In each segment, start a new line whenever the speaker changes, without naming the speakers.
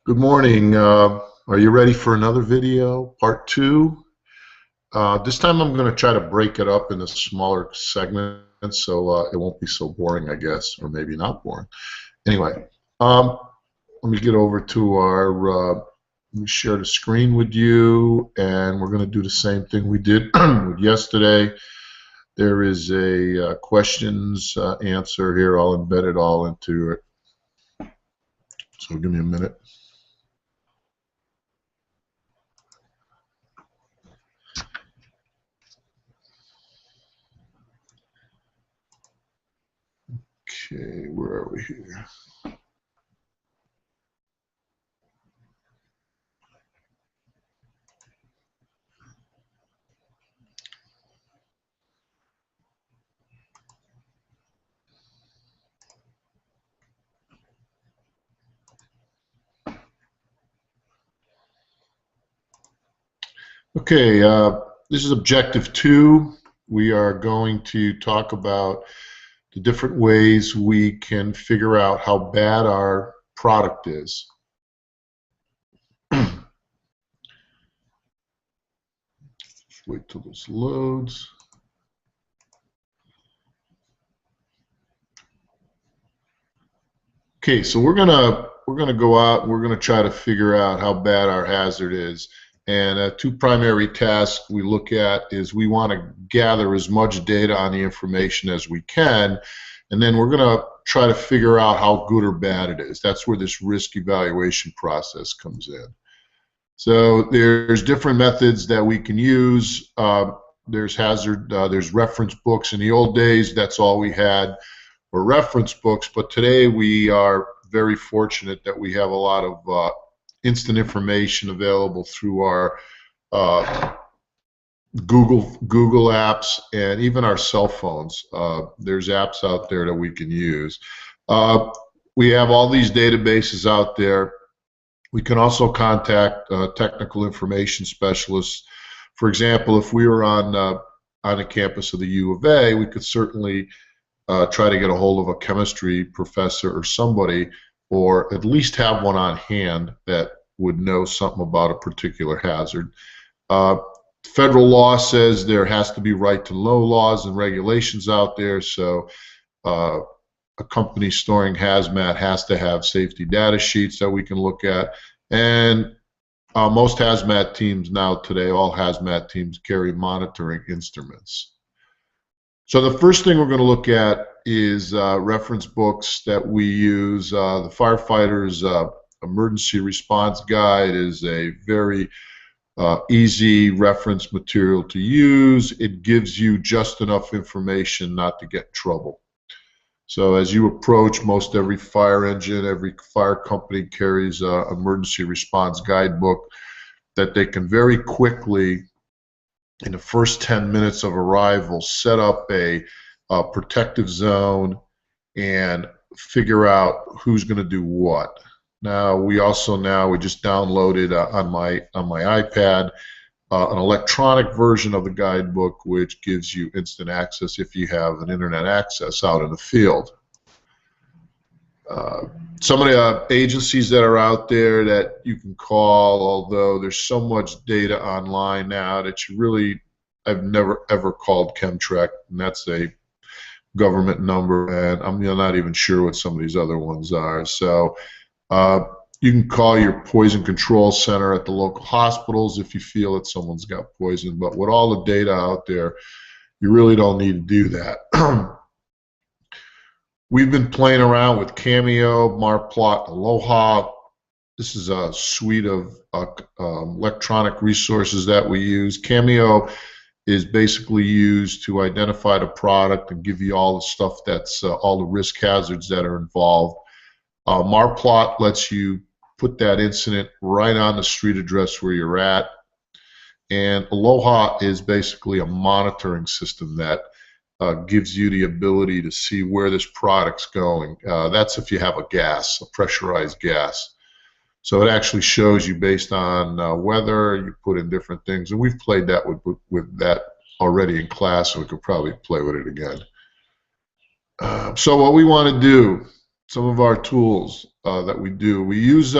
Good morning. Are you ready for another video, part two? This time I'm going to try to break it up into smaller segments so it won't be so boring, I guess, or maybe not boring. Anyway, um, let me get over to let me share the screen with you, and we're going to do the same thing we did with yesterday. There is a questions answer here. I'll embed it all into it. So give me a minute. Okay, where are we here? Okay, this is objective 2. We are going to talk about the different ways we can figure out how bad our product is. Just wait till this loads. Okay, so we're gonna go out and we're gonna try to figure out how bad our hazard is. And two primary tasks we look at is we want to gather as much data on the information as we can, and then we're going to try to figure out how good or bad it is. That's where this risk evaluation process comes in. So there's different methods that we can use. There's reference books. In the old days, that's all we had were reference books, but today we are very fortunate that we have a lot of instant information available through our Google apps and even our cell phones. There's apps out there that we can use. We have all these databases out there. We can also contact technical information specialists. For example, if we were on the campus of the U of A, we could certainly try to get a hold of a chemistry professor or somebody, or at least have one on hand that would know something about a particular hazard. Federal law says there has to be right to know laws and regulations out there, so a company storing hazmat has to have safety data sheets that we can look at. And most hazmat teams now today, all hazmat teams carry monitoring instruments. So the first thing we're going to look at is reference books that we use. The Firefighter's Emergency Response Guide is a very easy reference material to use. It gives you just enough information not to get in trouble. So as you approach, most every fire engine, every fire company carries an emergency response guidebook that they can very quickly, in the first 10 minutes of arrival, set up a protective zone and figure out who's going to do what. Now we just downloaded on my iPad an electronic version of the guidebook, which gives you instant access if you have an internet access out in the field. Some of the agencies that are out there that you can call, although there's so much data online now that I've never ever called Chemtrec, and that's a government number, and I'm not even sure what some of these other ones are. So you can call your poison control center at the local hospitals if you feel that someone's got poison, but with all the data out there, you really don't need to do that. We've been playing around with Cameo, Marplot, Aloha. This is a suite of electronic resources that we use. Cameo is basically used to identify the product and give you all the stuff that's all the risk hazards that are involved. Marplot lets you put that incident right on the street address where you're at. And Aloha is basically a monitoring system that gives you the ability to see where this product's going. That's if you have a gas, a pressurized gas. So it actually shows you based on weather. You put in different things, and we've played that with that already in class, so we could probably play with it again. So what we want to do some of our tools that we do. We use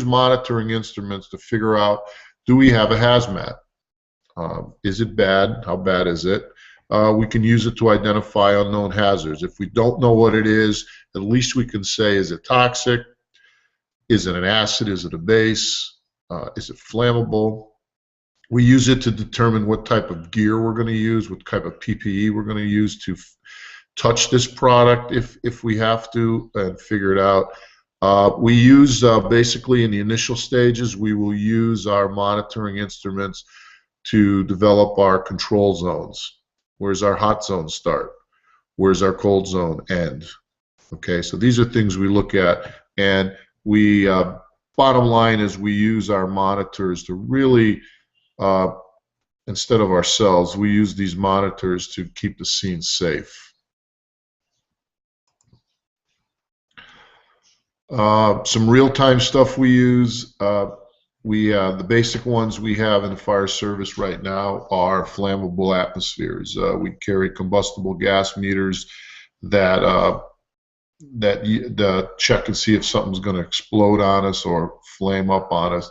monitoring instruments to figure out, do we have a hazmat? Is it bad? How bad is it? We can use it to identify unknown hazards. If we don't know what it is, at least we can say, is it toxic? Is it an acid? Is it a base? Is it flammable? We use it to determine what type of gear we're going to use, what type of PPE we're going to use to touch this product if we have to, and figure it out. We use basically in the initial stages, we will use our monitoring instruments to develop our control zones. Where's our hot zone start? Where's our cold zone end? Okay, so these are things we look at, and we bottom line is we use our monitors to really instead of ourselves, we use these monitors to keep the scene safe. Some real-time stuff we use. The basic ones we have in the fire service right now are flammable atmospheres. We carry combustible gas meters that check and see if something's going to explode on us or flame up on us.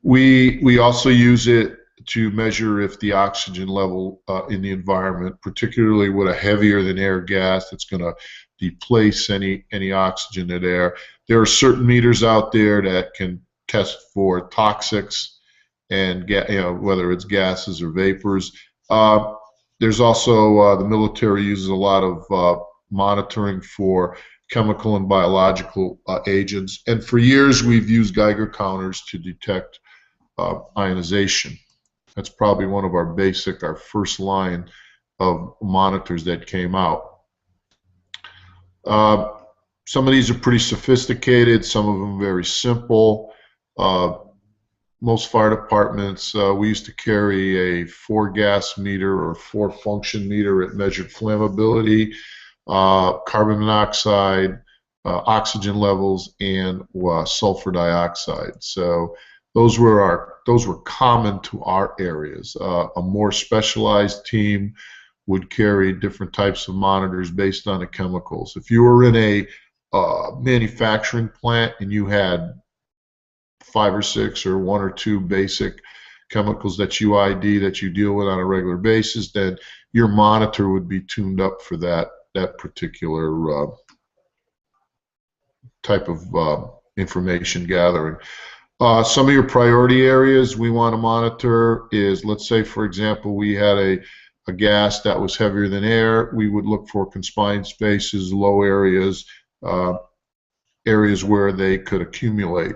We also use it to measure if the oxygen level in the environment, particularly with a heavier than air gas that's going to displace any oxygen in air. There are certain meters out there that can test for toxics and whether it's gases or vapors. There's also the military uses a lot of monitoring for chemical and biological agents, and for years we've used Geiger counters to detect ionization. That's probably one of our first line of monitors that came out. Some of these are pretty sophisticated, some of them very simple. Most fire departments, we used to carry a 4-gas meter or 4-function meter. It measured flammability, carbon monoxide, oxygen levels, and sulfur dioxide. So those were common to our areas. A more specialized team would carry different types of monitors based on the chemicals. If you were in a manufacturing plant and you had 5 or 6 or 1 or 2 basic chemicals that you ID that you deal with on a regular basis, then your monitor would be tuned up for that particular type of information gathering. Some of your priority areas we want to monitor is, let's say, for example, we had a gas that was heavier than air. We would look for confined spaces, low areas, areas where they could accumulate.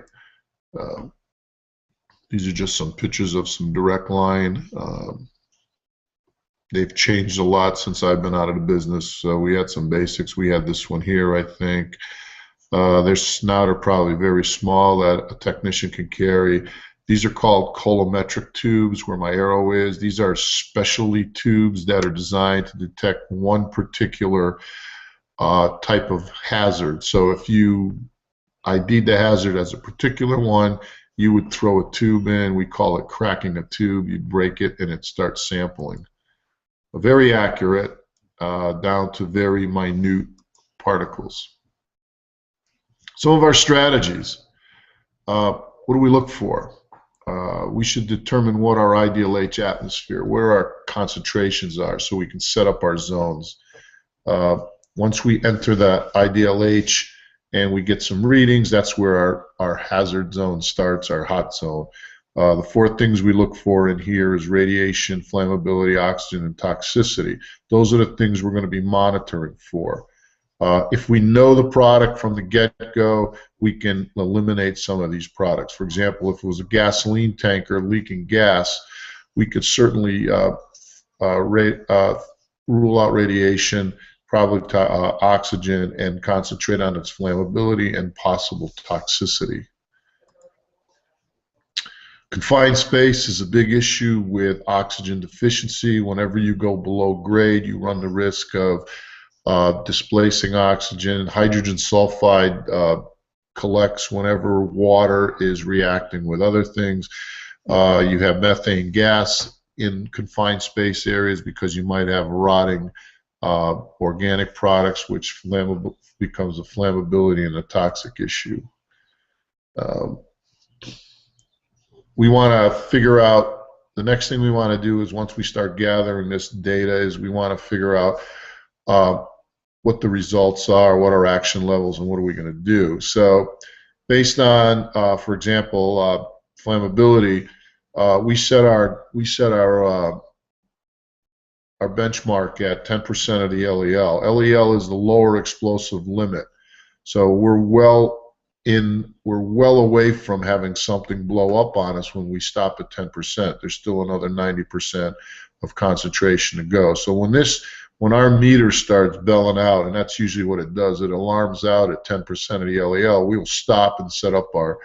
These are just some pictures of some direct line. They've changed a lot since I've been out of the business. So we had some basics. We had this one here, I think. Their snout are probably very small that a technician can carry. These are called colorimetric tubes, where my arrow is. These are specialty tubes that are designed to detect one particular type of hazard. So if you ID'd the hazard as a particular one, you would throw a tube in. We call it cracking a tube. You'd break it and it starts sampling. Very accurate, down to very minute particles. Some of our strategies. What do we look for? We should determine what our ideal H atmosphere, where our concentrations are, so we can set up our zones. Once we enter that ideal H and we get some readings, that's where our hazard zone starts, our hot zone. The 4 things we look for in here is radiation, flammability, oxygen, and toxicity. Those are the things we're going to be monitoring for. If we know the product from the get-go, we can eliminate some of these products. For example, if it was a gasoline tanker leaking gas, we could certainly rule out radiation, probably oxygen, and concentrate on its flammability and possible toxicity. Confined space is a big issue with oxygen deficiency. Whenever you go below grade, you run the risk of displacing oxygen. Hydrogen sulfide collects whenever water is reacting with other things. You have methane gas in confined space areas because you might have rotting organic products, which becomes a flammability and a toxic issue. We want to figure out, the next thing we want to do is, once we start gathering this data, is we want to figure out what the results are, what our action levels, and what are we going to do. So based on, for example, flammability, we set our benchmark at 10% of the LEL. LEL is the lower explosive limit. So we're well away from having something blow up on us when we stop at 10%. There's still another 90% of concentration to go. So when our meter starts belling out, and that's usually what it does, it alarms out at 10% of the LEL, we will stop and set up our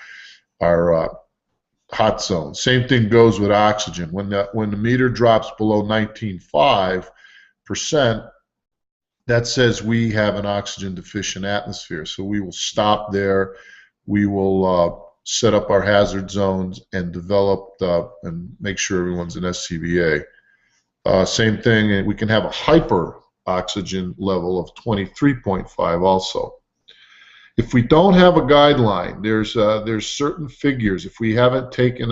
hot zone. Same thing goes with oxygen. When the meter drops below 19.5%, that says we have an oxygen deficient atmosphere. So we will stop there. We will set up our hazard zones and develop and make sure everyone's in SCBA. Same thing, and we can have a hyper oxygen level of 23.5 also. If we don't have a guideline, there's certain figures. If we haven't taken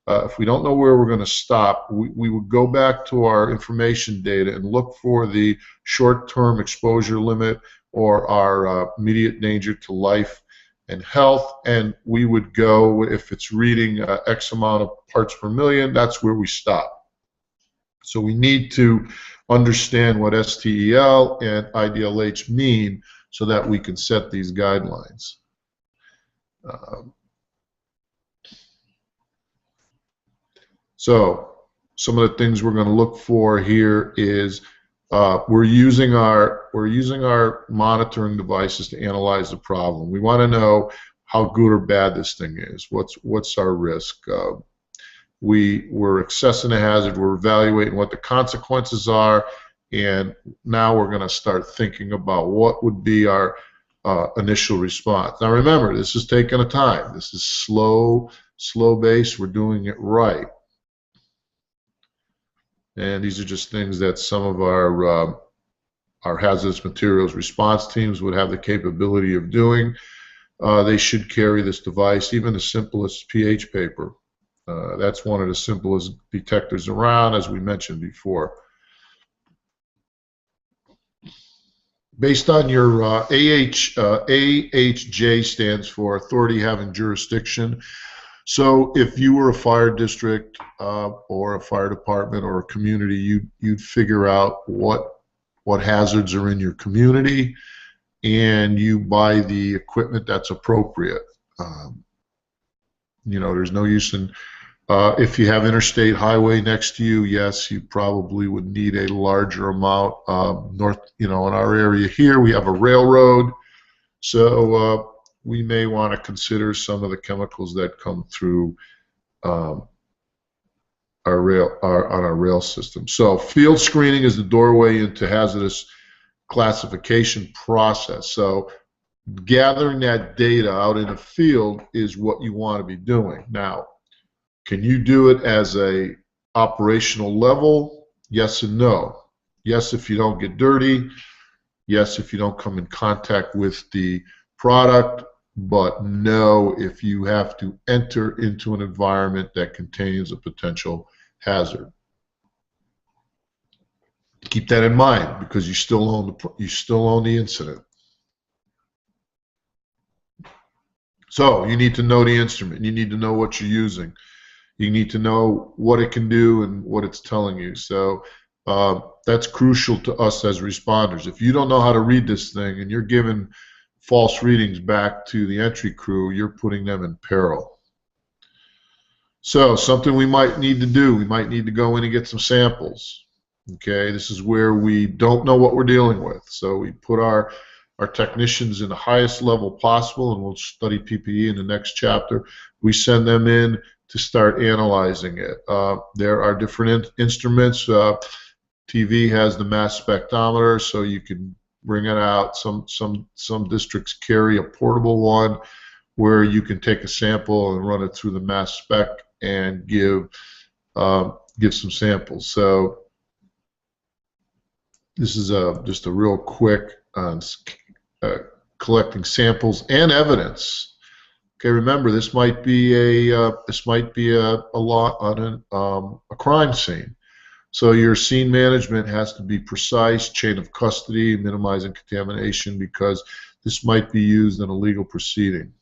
if we don't know where we're going to stop, we would go back to our information data and look for the short-term exposure limit or our immediate danger to life and health, and we would go, if it's reading X amount of parts per million, that's where we stop. So we need to understand what STEL and IDLH mean so that we can set these guidelines. So some of the things we're going to look for here is we're using our monitoring devices to analyze the problem. We want to know how good or bad this thing is. What's our risk? We're assessing a hazard. We're evaluating what the consequences are, and now we're going to start thinking about what would be our initial response. Now remember, this is taking a time. This is slow base. We're doing it right. And these are just things that some of our hazardous materials response teams would have the capability of doing. They should carry this device, even the simplest pH paper. That's one of the simplest detectors around, as we mentioned before. Based on your AHJ stands for Authority Having Jurisdiction. So if you were a fire district or a fire department or a community, you'd figure out what hazards are in your community, and you buy the equipment that's appropriate. You know, there's no use in if you have interstate highway next to you, yes, you probably would need a larger amount. In our area here, we have a railroad, so we may want to consider some of the chemicals that come through our rail system. So field screening is the doorway into hazardous classification process. So gathering that data out in the field is what you want to be doing. Now, can you do it as a operational level? Yes and no. Yes, if you don't get dirty. Yes, if you don't come in contact with the product. But no, if you have to enter into an environment that contains a potential hazard. Keep that in mind, because you still own the incident. So you need to know the instrument. You need to know what you're using. You need to know what it can do and what it's telling you. So that's crucial to us as responders. If you don't know how to read this thing and you're giving false readings back to the entry crew, you're putting them in peril. So something we might need to do, we might need to go in and get some samples. Okay, this is where we don't know what we're dealing with. So we put our technicians in the highest level possible, and we'll study PPE in the next chapter. We send them in to start analyzing it. There are different instruments. TV has the mass spectrometer, so you can bring it out. Some districts carry a portable one where you can take a sample and run it through the mass spec and give some samples. So This is just a real quick on collecting samples and evidence. Okay, remember this might be a lot on a crime scene. So your scene management has to be precise, chain of custody, minimizing contamination, because this might be used in a legal proceeding.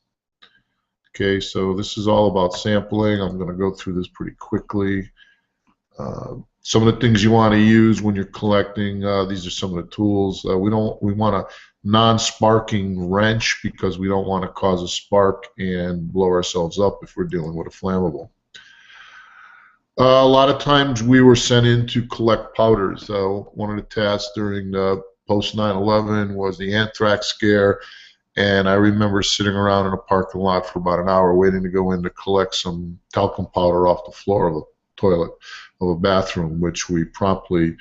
Okay, so this is all about sampling. I'm going to go through this pretty quickly. Some of the things you want to use when you're collecting, these are some of the tools. We want a non-sparking wrench because we don't want to cause a spark and blow ourselves up if we're dealing with a flammable. A lot of times we were sent in to collect powders. One of the tasks during the post 9/11 was the anthrax scare, and I remember sitting around in a parking lot for about an hour waiting to go in to collect some talcum powder off the floor of a toilet of a bathroom, which we promptly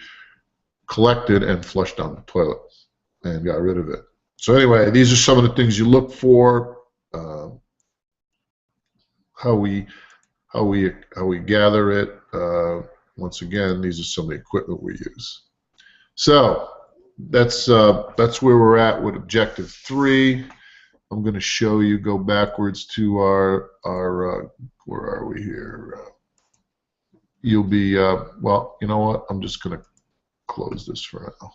collected and flushed down the toilet and got rid of it. So anyway, these are some of the things you look for. How we gather it. Once again, these are some of the equipment we use. So that's where we're at with objective 3. I'm going to show you, go backwards to our where are we here? You'll be well, you know what? I'm just going to close this for now.